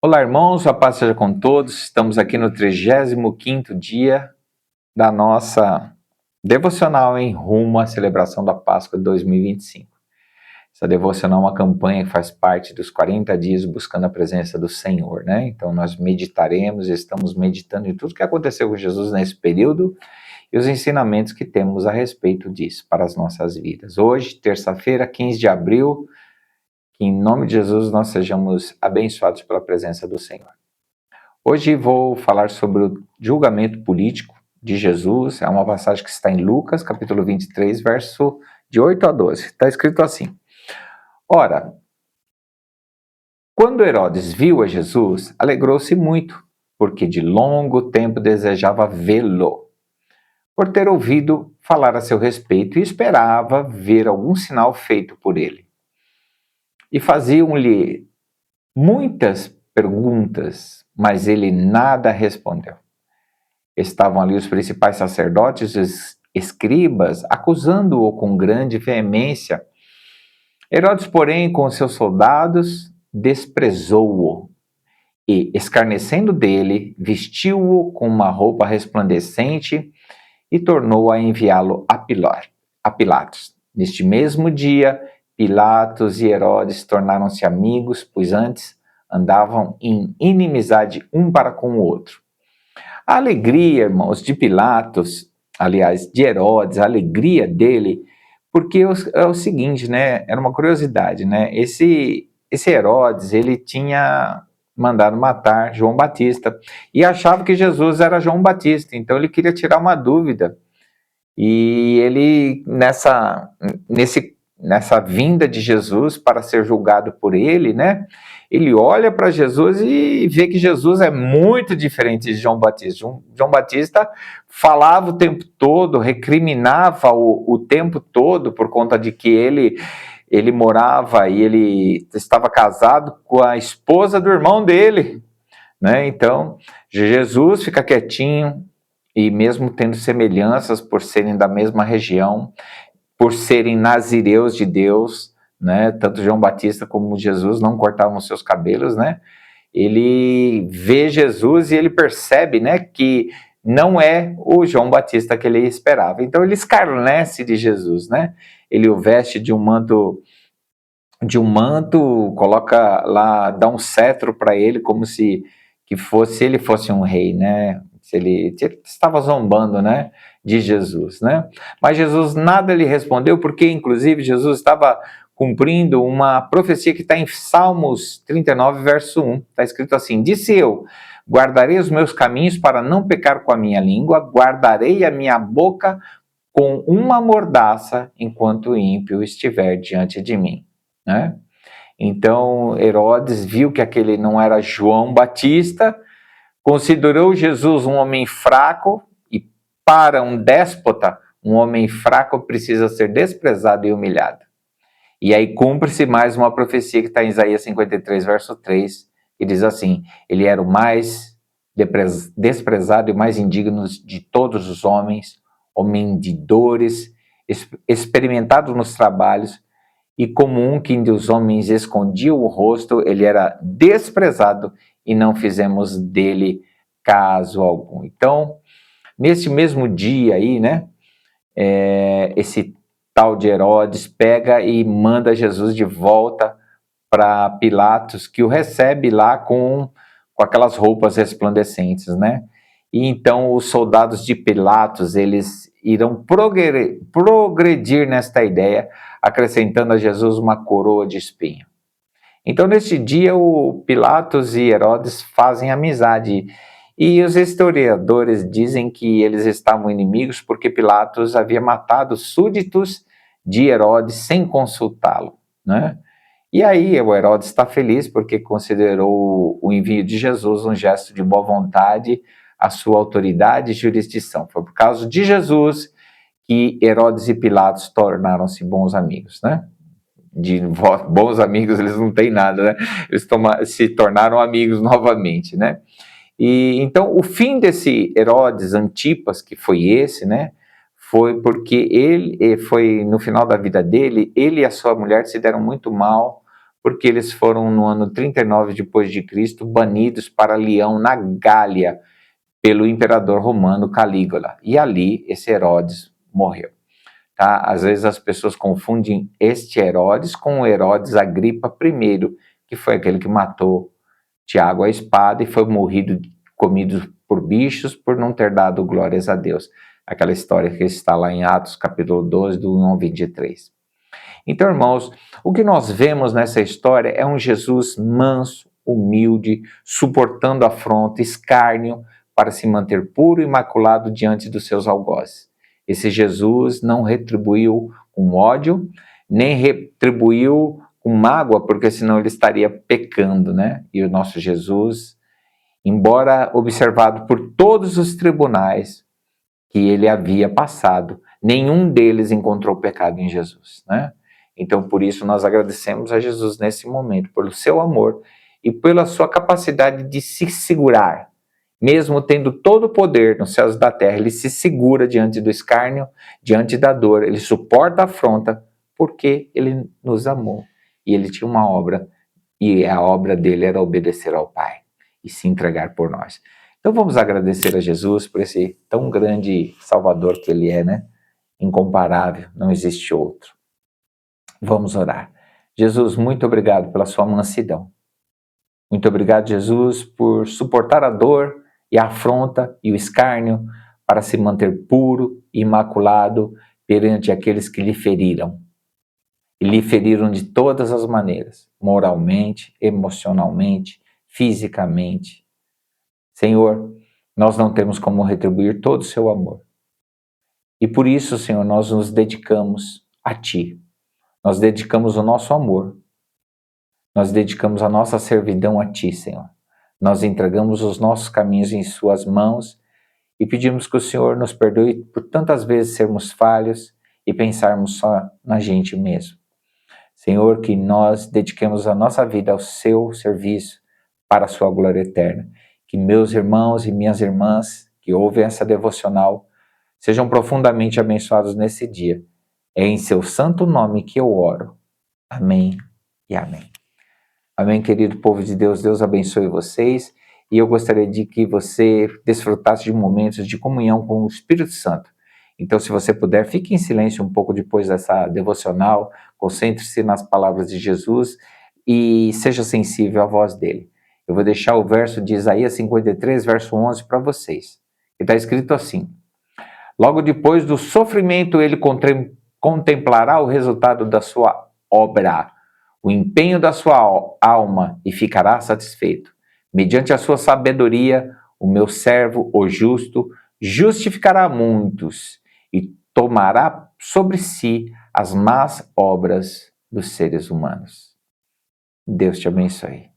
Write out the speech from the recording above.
Olá, irmãos, a paz seja com todos. Estamos aqui no 35º dia da nossa devocional em rumo à celebração da Páscoa de 2025. Essa devocional é uma campanha que faz parte dos 40 dias buscando a presença do Senhor, né? Então nós meditaremos, estamos meditando em tudo que aconteceu com Jesus nesse período e os ensinamentos que temos a respeito disso para as nossas vidas. Hoje, terça-feira, 15 de abril, que em nome de Jesus nós sejamos abençoados pela presença do Senhor. Hoje vou falar sobre o julgamento político de Jesus. É uma passagem que está em Lucas, capítulo 23, verso de 8 a 12. Está escrito assim: Ora, quando Herodes viu a Jesus, alegrou-se muito, porque de longo tempo desejava vê-lo, por ter ouvido falar a seu respeito e esperava ver algum sinal feito por ele. E faziam-lhe muitas perguntas, mas ele nada respondeu. Estavam ali os principais sacerdotes e os escribas, acusando-o com grande veemência. Herodes, porém, com seus soldados, desprezou-o e, escarnecendo dele, vestiu-o com uma roupa resplandecente e tornou a enviá-lo a Pilatos. Neste mesmo dia, Pilatos e Herodes tornaram-se amigos, pois antes andavam em inimizade um para com o outro. A alegria, irmãos, de Pilatos, aliás, de Herodes, a alegria dele, porque é o seguinte, né? Era uma curiosidade, né? Esse Herodes, ele tinha mandado matar João Batista e achava que Jesus era João Batista, então ele queria tirar uma dúvida. E ele, nessa vinda de Jesus para ser julgado por ele, né? Ele olha para Jesus e vê que Jesus é muito diferente de João Batista. João Batista falava o tempo todo, recriminava o tempo todo por conta de que ele morava e ele estava casado com a esposa do irmão dele, né? Então, Jesus fica quietinho, e mesmo tendo semelhanças por serem da mesma região, por serem nazireus de Deus, né? Tanto João Batista como Jesus não cortavam seus cabelos, né? Ele vê Jesus e ele percebe, né, que não é o João Batista que ele esperava. Então ele escarnece de Jesus, né? Ele o veste de um manto, coloca lá, dá um cetro para ele como se ele fosse um rei, né? Se ele estava zombando, né, de Jesus, né? Mas Jesus nada lhe respondeu, porque inclusive Jesus estava cumprindo uma profecia que está em Salmos 39, verso 1. Está escrito assim: Disse eu, guardarei os meus caminhos para não pecar com a minha língua, guardarei a minha boca com uma mordaça enquanto o ímpio estiver diante de mim, né? Então Herodes viu que aquele não era João Batista, considerou Jesus um homem fraco, e para um déspota, um homem fraco precisa ser desprezado e humilhado. E aí cumpre-se mais uma profecia que está em Isaías 53, verso 3, que diz assim: ele era o mais desprezado e mais indigno de todos os homens, homem de dores, experimentado nos trabalhos, e como um que os homens escondiam o rosto, ele era desprezado e não fizemos dele caso algum. Então, nesse mesmo dia aí, né, esse tal de Herodes pega e manda Jesus de volta para Pilatos, que o recebe lá com aquelas roupas resplandecentes, né? E então os soldados de Pilatos, eles irão progredir nesta ideia, acrescentando a Jesus uma coroa de espinho. Então, neste dia, o Pilatos e Herodes fazem amizade. E os historiadores dizem que eles estavam inimigos porque Pilatos havia matado súditos de Herodes sem consultá-lo, né? E aí o Herodes está feliz porque considerou o envio de Jesus um gesto de boa vontade, a sua autoridade e jurisdição. Foi por causa de Jesus que Herodes e Pilatos tornaram-se bons amigos, né? De bons amigos eles não têm nada, né? Eles se tornaram amigos novamente, né? E então o fim desse Herodes Antipas, que foi esse, né? Foi porque ele foi no final da vida dele, ele e a sua mulher se deram muito mal, porque eles foram no ano 39 depois de Cristo banidos para Leão, na Gália, pelo imperador romano Calígula. E ali esse Herodes morreu. Tá? Às vezes as pessoas confundem este Herodes com o Herodes Agripa I, que foi aquele que matou Tiago à espada e foi comido por bichos por não ter dado glórias a Deus. Aquela história que está lá em Atos capítulo 12, do 1 ao 23. Então, irmãos, o que nós vemos nessa história é um Jesus manso, humilde, suportando afronta, escárnio, para se manter puro e imaculado diante dos seus algozes. Esse Jesus não retribuiu com ódio, nem retribuiu com mágoa, porque senão ele estaria pecando, né? E o nosso Jesus, embora observado por todos os tribunais que ele havia passado, nenhum deles encontrou pecado em Jesus, né? Então, por isso, nós agradecemos a Jesus nesse momento, pelo seu amor e pela sua capacidade de se segurar. Mesmo tendo todo o poder nos céus e da terra, ele se segura diante do escárnio, diante da dor, ele suporta a afronta, porque ele nos amou. E ele tinha uma obra, e a obra dele era obedecer ao Pai e se entregar por nós. Então vamos agradecer a Jesus por esse tão grande Salvador que ele é, né? Incomparável, não existe outro. Vamos orar. Jesus, muito obrigado pela sua mansidão. Muito obrigado, Jesus, por suportar a dor e a afronta e o escárnio para se manter puro e imaculado perante aqueles que lhe feriram. E lhe feriram de todas as maneiras, moralmente, emocionalmente, fisicamente. Senhor, nós não temos como retribuir todo o seu amor. E por isso, Senhor, nós nos dedicamos a Ti. Nós dedicamos o nosso amor. Nós dedicamos a nossa servidão a Ti, Senhor. Nós entregamos os nossos caminhos em Suas mãos e pedimos que o Senhor nos perdoe por tantas vezes sermos falhos e pensarmos só na gente mesmo. Senhor, que nós dediquemos a nossa vida ao Seu serviço para a Sua glória eterna. Que meus irmãos e minhas irmãs que ouvem essa devocional sejam profundamente abençoados nesse dia. É em Seu santo nome que eu oro. Amém e amém. Amém, querido povo de Deus. Deus abençoe vocês. E eu gostaria de que você desfrutasse de momentos de comunhão com o Espírito Santo. Então, se você puder, fique em silêncio um pouco depois dessa devocional, concentre-se nas palavras de Jesus e seja sensível à voz dele. Eu vou deixar o verso de Isaías 53, verso 11 para vocês. E está escrito assim: logo depois do sofrimento, ele contemplará o resultado da sua obra, o empenho da sua alma, e ficará satisfeito. Mediante a sua sabedoria, o meu servo, o justo, justificará muitos e tomará sobre si as más obras dos seres humanos. Deus te abençoe.